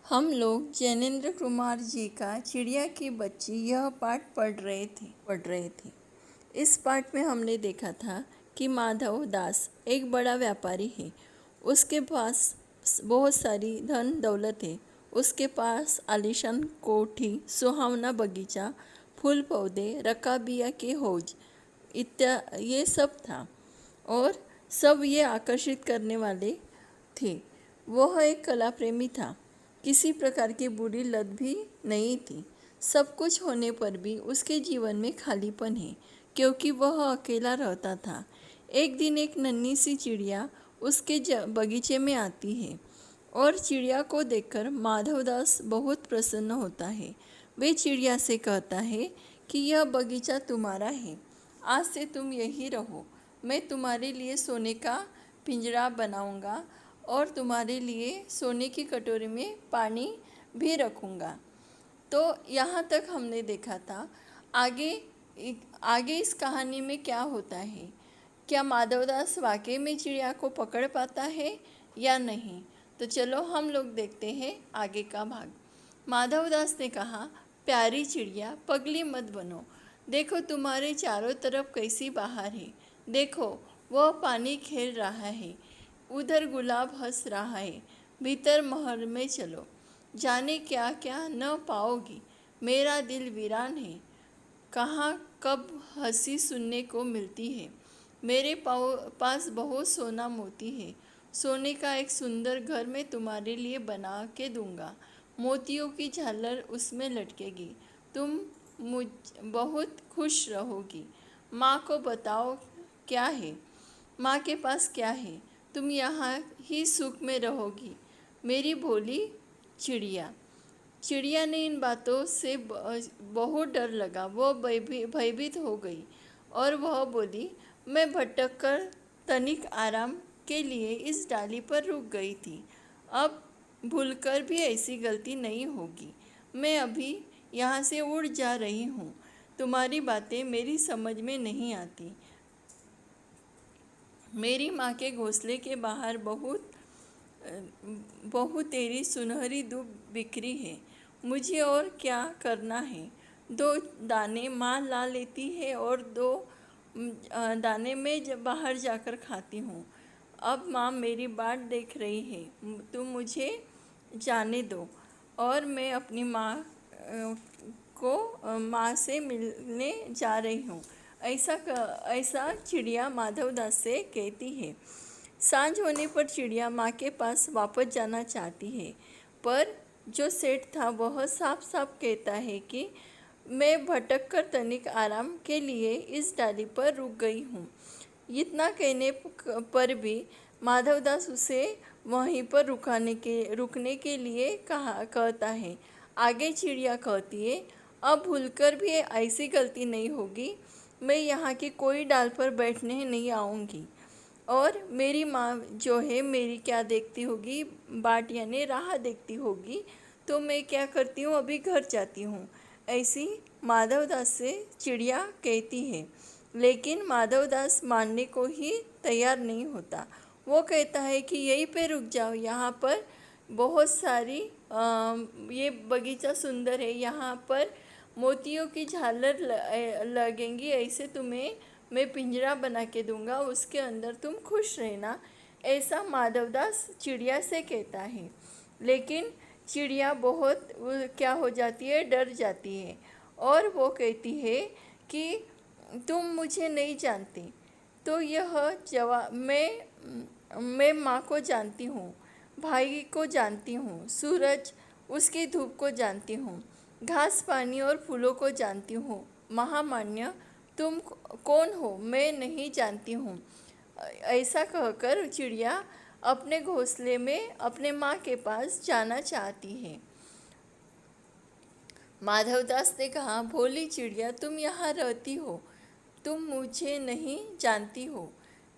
हम लोग जैनेन्द्र कुमार जी का चिड़िया की बच्ची यह पाठ पढ़ रहे थे। इस पाठ में हमने देखा था कि माधव दास एक बड़ा व्यापारी है। उसके पास बहुत सारी धन दौलत है। उसके पास आलीशान कोठी, सुहावना बगीचा, फूल पौधे, रकाबिया के हौज ये सब था और सब ये आकर्षित करने वाले थे। वह एक कला प्रेमी था। किसी प्रकार की बुरी लत भी नहीं थी। सब कुछ होने पर भी उसके जीवन में खालीपन है, क्योंकि वह अकेला रहता था। एक दिन एक नन्ही सी चिड़िया उसके बगीचे में आती है और चिड़िया को देखकर माधवदास बहुत प्रसन्न होता है। वे चिड़िया से कहता है कि यह बगीचा तुम्हारा है, आज से तुम यहीं रहो। मैं तुम्हारे लिए सोने का पिंजरा बनाऊंगा और तुम्हारे लिए सोने की कटोरी में पानी भी रखूंगा। तो यहाँ तक हमने देखा था। आगे आगे इस कहानी में क्या होता है? क्या माधवदास वाकई में चिड़िया को पकड़ पाता है या नहीं? तो चलो हम लोग देखते हैं आगे का भाग। माधवदास ने कहा, प्यारी चिड़िया, पगली मत बनो। देखो तुम्हारे चारों तरफ कैसी बहार है। देखो वह पानी खेल रहा है, उधर गुलाब हंस रहा है। भीतर महल में चलो, जाने क्या क्या न पाओगी। मेरा दिल वीरान है, कहाँ कब हंसी सुनने को मिलती है। मेरे पास बहुत सोना मोती है। सोने का एक सुंदर घर मैं तुम्हारे लिए बना के दूंगा। मोतियों की झालर उसमें लटकेगी। तुम मुझ बहुत खुश रहोगी। माँ को बताओ क्या है, माँ के पास क्या है। तुम यहाँ ही सुख में रहोगी, मेरी भोली चिड़िया। चिड़िया ने इन बातों से बहुत डर लगा। वह भयभीत हो गई और वह बोली, मैं भटक कर तनिक आराम के लिए इस डाली पर रुक गई थी। अब भूलकर भी ऐसी गलती नहीं होगी। मैं अभी यहाँ से उड़ जा रही हूँ। तुम्हारी बातें मेरी समझ में नहीं आती। मेरी माँ के घोंसले के बाहर बहुत तेरी सुनहरी धूप बिखरी है। मुझे और क्या करना है? 2 दाने माँ ला लेती है और 2 दाने मैं जब बाहर जाकर खाती हूँ। अब माँ मेरी बाट देख रही है। तुम मुझे जाने दो और मैं अपनी माँ से मिलने जा रही हूँ। ऐसा चिड़िया माधवदास से कहती है। सांझ होने पर चिड़िया माँ के पास वापस जाना चाहती है, पर जो सेठ था वह साफ साफ कहता है कि मैं भटक कर तनिक आराम के लिए इस डाली पर रुक गई हूँ। इतना कहने पर भी माधवदास उसे वहीं पर रुकने के लिए कहता है। आगे चिड़िया कहती है, अब भूलकर भी ऐसी गलती नहीं होगी। मैं यहाँ की कोई डाल पर बैठने नहीं आऊँगी। और मेरी माँ जो है मेरी क्या देखती होगी, बाट यानी राह देखती होगी। तो मैं क्या करती हूँ, अभी घर जाती हूँ। ऐसी माधवदास से चिड़िया कहती है। लेकिन माधवदास मानने को ही तैयार नहीं होता। वो कहता है कि यहीं पे रुक जाओ, यहाँ पर बहुत सारी ये बगीचा सुंदर है, यहाँ पर मोतियों की झालर लगेंगी। ऐसे तुम्हें मैं पिंजरा बना के दूंगा, उसके अंदर तुम खुश रहना। ऐसा माधवदास चिड़िया से कहता है। लेकिन चिड़िया बहुत क्या हो जाती है, डर जाती है और वो कहती है कि तुम मुझे नहीं जानती। तो यह जवाब, मैं माँ को जानती हूँ, भाई को जानती हूँ, सूरज उसकी धूप को जानती हूँ, घास पानी और फूलों को जानती हूँ। महामान्य, तुम कौन हो मैं नहीं जानती हूँ। ऐसा कहकर चिड़िया अपने घोंसले में अपने माँ के पास जाना चाहती है। माधवदास ने कहा, भोली चिड़िया, तुम यहाँ रहती हो, तुम मुझे नहीं जानती हो।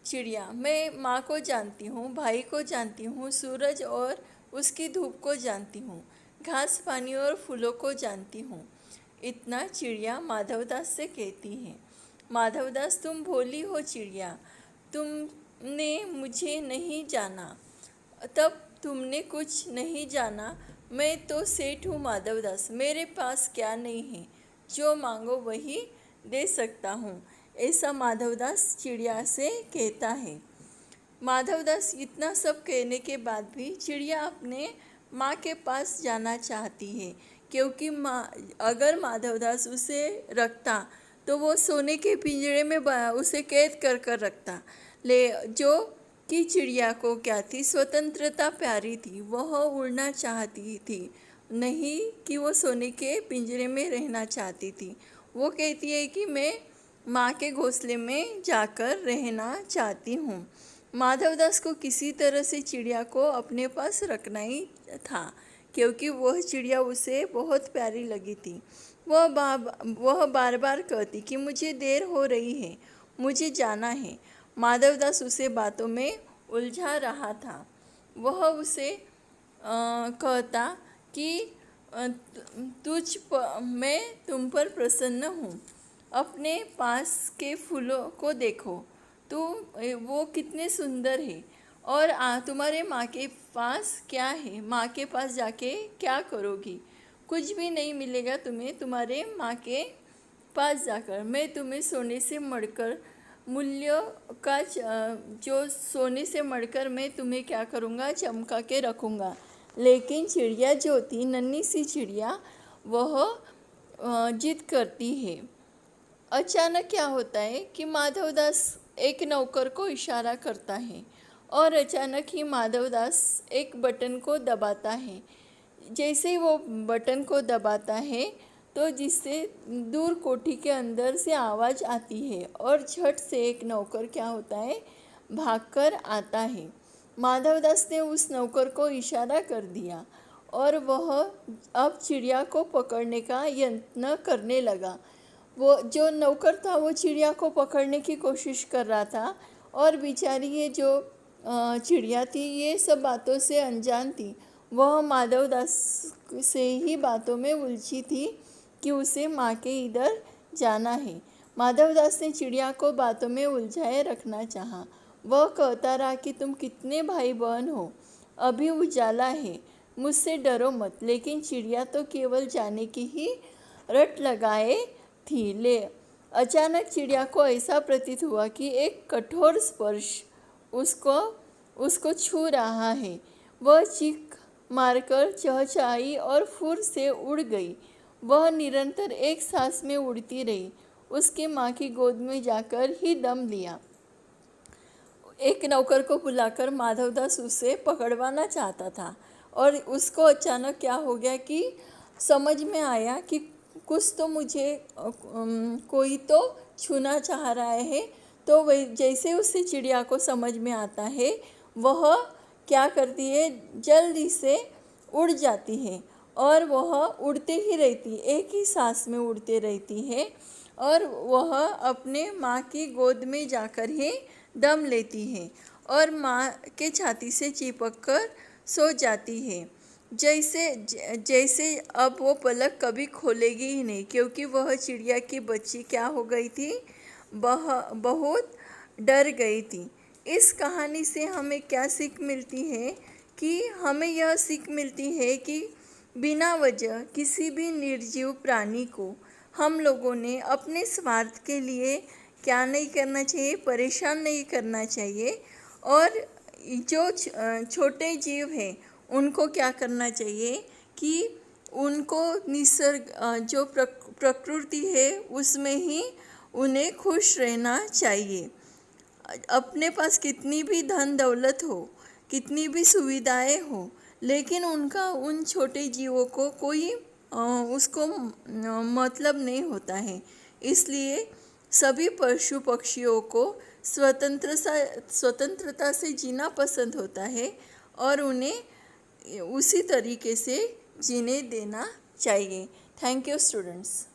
चिड़िया, मैं माँ को जानती हूँ, भाई को जानती हूँ, सूरज और उसकी धूप को जानती हूँ, घास पानी और फूलों को जानती हूँ। इतना चिड़िया माधवदास से कहती है। माधवदास, तुम भोली हो चिड़िया, तुमने मुझे नहीं जाना। तब तुमने कुछ नहीं जाना, मैं तो सेठ हूँ माधवदास, मेरे पास क्या नहीं है, जो मांगो वही दे सकता हूँ, ऐसा माधवदास चिड़िया से कहता है। माधवदास इतना सब कहने के बाद भी चिड़िया अपने माँ के पास जाना चाहती है, क्योंकि माँ अगर माधवदास उसे रखता तो वो सोने के पिंजरे में उसे कैद कर कर रखता। जो कि चिड़िया को क्या थी, स्वतंत्रता प्यारी थी, वह उड़ना चाहती थी, नहीं कि वो सोने के पिंजरे में रहना चाहती थी। वो कहती है कि मैं माँ के घोंसले में जाकर रहना चाहती हूँ। माधवदास को किसी तरह से चिड़िया को अपने पास रखना ही था, क्योंकि वह चिड़िया उसे बहुत प्यारी लगी थी। वह बार बार कहती कि मुझे देर हो रही है, मुझे जाना है। माधवदास उसे बातों में उलझा रहा था। वह उसे कहता कि मैं तुम पर प्रसन्न हूँ, अपने पास के फूलों को देखो, तो वो कितने सुंदर है, और तुम्हारे माँ के पास क्या है, माँ के पास जाके क्या करोगी, कुछ भी नहीं मिलेगा तुम्हें तुम्हारे माँ के पास जाकर। मैं तुम्हें सोने से मढ़कर मूल्य का जो सोने से मढ़कर मैं तुम्हें क्या करूँगा, चमका के रखूँगा। लेकिन चिड़िया जो थी, नन्ही सी चिड़िया, वह जिद करती है। अचानक क्या होता है कि माधवदास एक नौकर को इशारा करता है, और अचानक ही माधवदास एक बटन को दबाता है। जैसे ही वो बटन को दबाता है तो जिससे दूर कोठी के अंदर से आवाज़ आती है, और झट से एक नौकर क्या होता है, भागकर आता है। माधवदास ने उस नौकर को इशारा कर दिया, और वह अब चिड़िया को पकड़ने का यत्न करने लगा। वो जो नौकर था वो चिड़िया को पकड़ने की कोशिश कर रहा था, और बेचारी ये जो चिड़िया थी ये सब बातों से अनजान थी। वह माधवदास से ही बातों में उलझी थी कि उसे माँ के इधर जाना है। माधवदास ने चिड़िया को बातों में उलझाए रखना चाहा। वह कहता रहा कि तुम कितने भाई बहन हो, अभी उजाला है, मुझसे डरो मत। लेकिन चिड़िया तो केवल जाने की ही रट लगाए थी। अचानक चिड़िया को ऐसा प्रतीत हुआ कि एक कठोर स्पर्श उसको छू रहा है। वह चीख मारकर चहचहाई और फुर से उड़ गई। वह निरंतर एक सांस में उड़ती रही, उसके माँ की गोद में जाकर ही दम लिया। एक नौकर को बुलाकर माधवदास उसे पकड़वाना चाहता था, और उसको अचानक क्या हो गया कि समझ में आया कि कुछ तो मुझे कोई तो छूना चाह रहा है। तो वही जैसे उसे चिड़िया को समझ में आता है, वह क्या करती है, जल्दी से उड़ जाती है, और वह उड़ते ही रहती, एक ही सांस में उड़ते रहती है, और वह अपने माँ की गोद में जाकर ही दम लेती है, और माँ के छाती से चिपक कर सो जाती है। जैसे अब वो पलक कभी खोलेगी ही नहीं, क्योंकि वह चिड़िया की बच्ची क्या हो गई थी, बहुत डर गई थी। इस कहानी से हमें क्या सीख मिलती है कि हमें यह सीख मिलती है कि बिना वजह किसी भी निर्जीव प्राणी को हम लोगों ने अपने स्वार्थ के लिए क्या नहीं करना चाहिए, परेशान नहीं करना चाहिए। और जो छोटे जीव हैं उनको क्या करना चाहिए कि उनको निसर्ग जो प्रकृति है उसमें ही उन्हें खुश रहना चाहिए। अपने पास कितनी भी धन दौलत हो, कितनी भी सुविधाएं हो, लेकिन उनका उन छोटे जीवों को कोई उसको मतलब नहीं होता है। इसलिए सभी पशु पक्षियों को स्वतंत्रता से जीना पसंद होता है, और उन्हें उसी तरीके से जीने देना चाहिए। Thank you students.